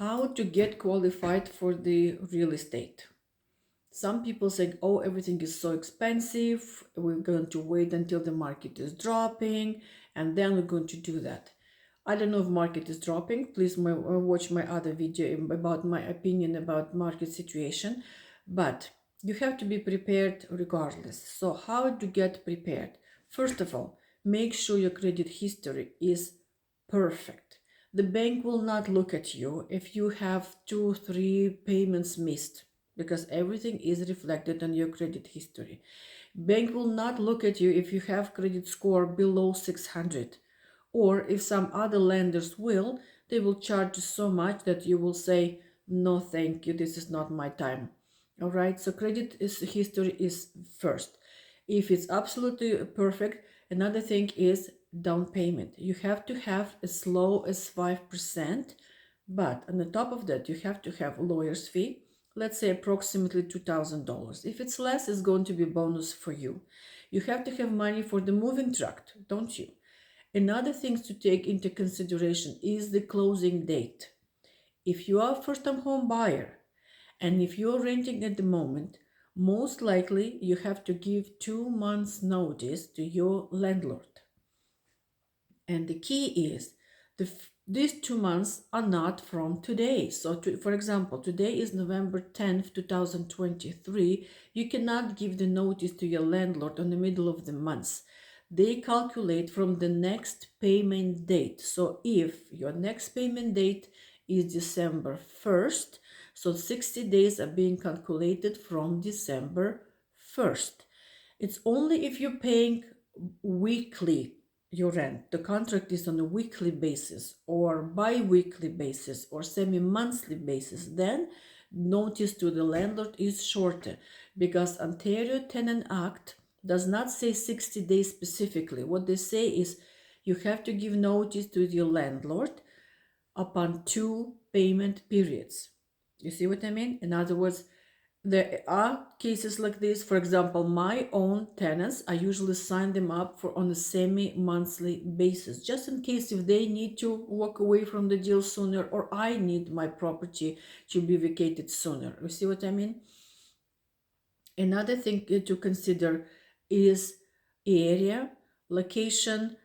How to get qualified for the real estate. Some people say, oh, everything is so expensive, we're going to wait until the market is dropping, and then we're going to do that. I don't know if market is dropping. Please watch my other video about my opinion about market situation. But you have to be prepared regardless. So how to get prepared? First of all, make sure your credit history is perfect. The bank will not look at you if you have 2-3 payments missed, because everything is reflected on your credit history. Bank will not look at you if you have credit score below 600, or if some other lenders will, they will charge you so much that you will say, no thank you, this is not my time. All right, so history is first. If it's absolutely perfect, another thing is down payment. You have to have as low as 5%, but on the top of that, you have to have lawyer's fee, let's say approximately $2,000. If it's less, it's going to be a bonus for you. You have to have money for the moving truck, don't you? Another thing to take into consideration is the closing date. If you are a first-time home buyer and if you're renting at the moment, most likely you have to give 2 months notice to your landlord. And the key is these 2 months are not from today. So for example, today is November 10th, 2023. You cannot give the notice to your landlord in the middle of the month. They calculate from the next payment date. So if your next payment date is December 1st, so 60 days are being calculated from December 1st. It's only if you're paying weekly your rent, the contract is on a weekly basis or bi-weekly basis or semi-monthly basis, then notice to the landlord is shorter, because Ontario Tenant Act does not say 60 days specifically. What they say is you have to give notice to your landlord upon 2 payment periods. You see what I mean? In other words, there are cases like this. For example, my own tenants, I usually sign them up for on a semi-monthly basis, just in case if they need to walk away from the deal sooner, or I need my property to be vacated sooner. You see what I mean? Another thing to consider is area, location,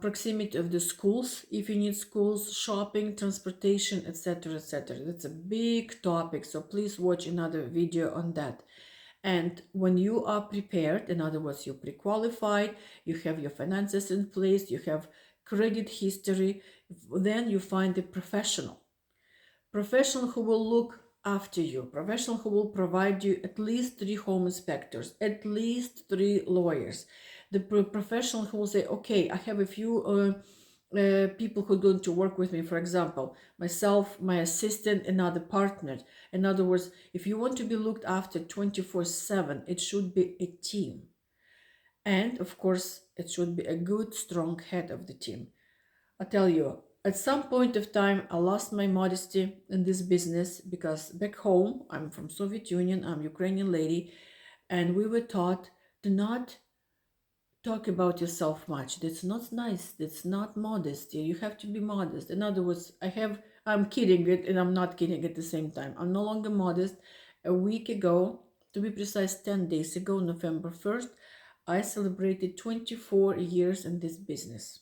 proximity of the schools, if you need schools, shopping, transportation, etc., etc. That's a big topic, so please watch another video on that. And when you are prepared, in other words, you're pre-qualified, you have your finances in place, you have credit history, then you find a professional who will look after you, professional who will provide you at least 3 home inspectors, at least 3 lawyers. The professional who will say, okay, I have a few people who are going to work with me, for example, myself, my assistant, and other partners. In other words, if you want to be looked after 24/7, it should be a team. And of course, it should be a good, strong head of the team. I tell you, at some point of time, I lost my modesty in this business, because back home, I'm from Soviet Union, I'm Ukrainian lady, and we were taught to not talk about yourself much. That's not nice. That's not modesty. You have to be modest. In other words, I'm kidding it and I'm not kidding at the same time. I'm no longer modest. A week ago, to be precise, 10 days ago, November 1st, I celebrated 24 years in this business.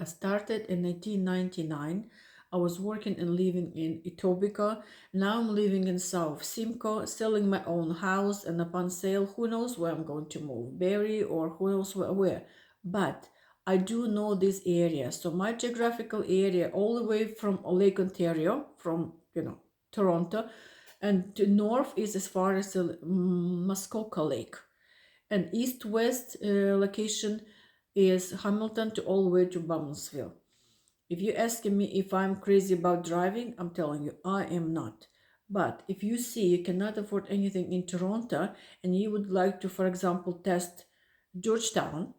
I started in 1999. I was working and living in Etobicoke. Now I'm living in South Simcoe, selling my own house, and upon sale, who knows where I'm going to move, Barrie or who knows where. But I do know this area. So my geographical area, all the way from Lake Ontario, from Toronto, and to north is as far as Muskoka Lake, and east-west location is Hamilton to all the way to Bumsville. If you're asking me if I'm crazy about driving, I'm telling you, I am not. But if you see you cannot afford anything in Toronto and you would like to, for example, test Georgetown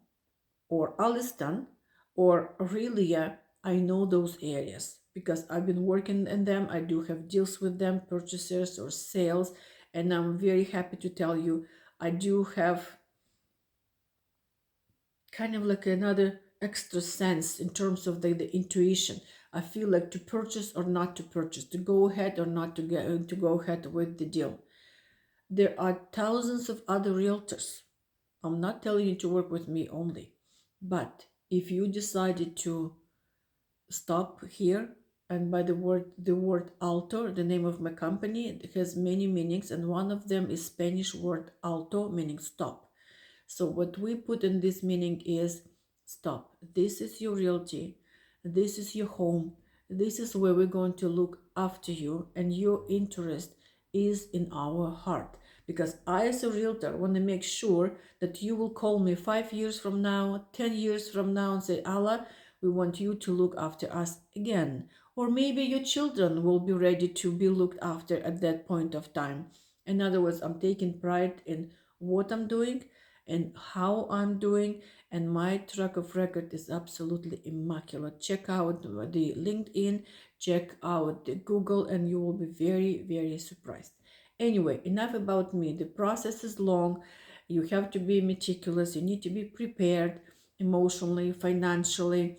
or Alliston or Aurelia, I know those areas because I've been working in them. I do have deals with them, purchasers or sales, and I'm very happy to tell you I do have kind of like another extra sense in terms of the intuition. I feel like to purchase or not to purchase, to go ahead or not to go ahead with the deal. There are thousands of other realtors. I'm not telling you to work with me only, but if you decided to stop here, and by the word alto, the name of my company, it has many meanings, and one of them is Spanish word alto, meaning stop. So what we put in this meaning is stop. This is your realty. This is your home. This is where we're going to look after you, and your interest is in our heart. Because I, as a realtor, want to make sure that you will call me 5 years from now, 10 years from now, and say, Alla, we want you to look after us again. Or maybe your children will be ready to be looked after at that point of time. In other words, I'm taking pride in what I'm doing and how I'm doing, and my track of record is absolutely immaculate. Check out the LinkedIn, check out the Google, and you will be very, very surprised. Anyway, enough about me. The process is long. You have to be meticulous. You need to be prepared emotionally, financially.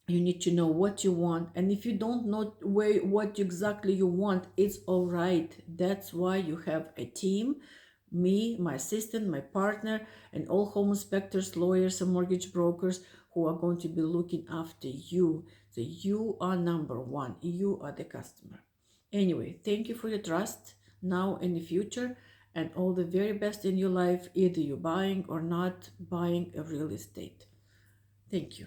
You need to know what you want, and if you don't know what exactly you want, it's all right. That's why you have a team, me, my assistant, my partner, and all home inspectors, lawyers, and mortgage brokers who are going to be looking after you. So you are number one. You are the customer. Anyway, thank you for your trust now and the future, and all the very best in your life, either you're buying or not buying a real estate. Thank you.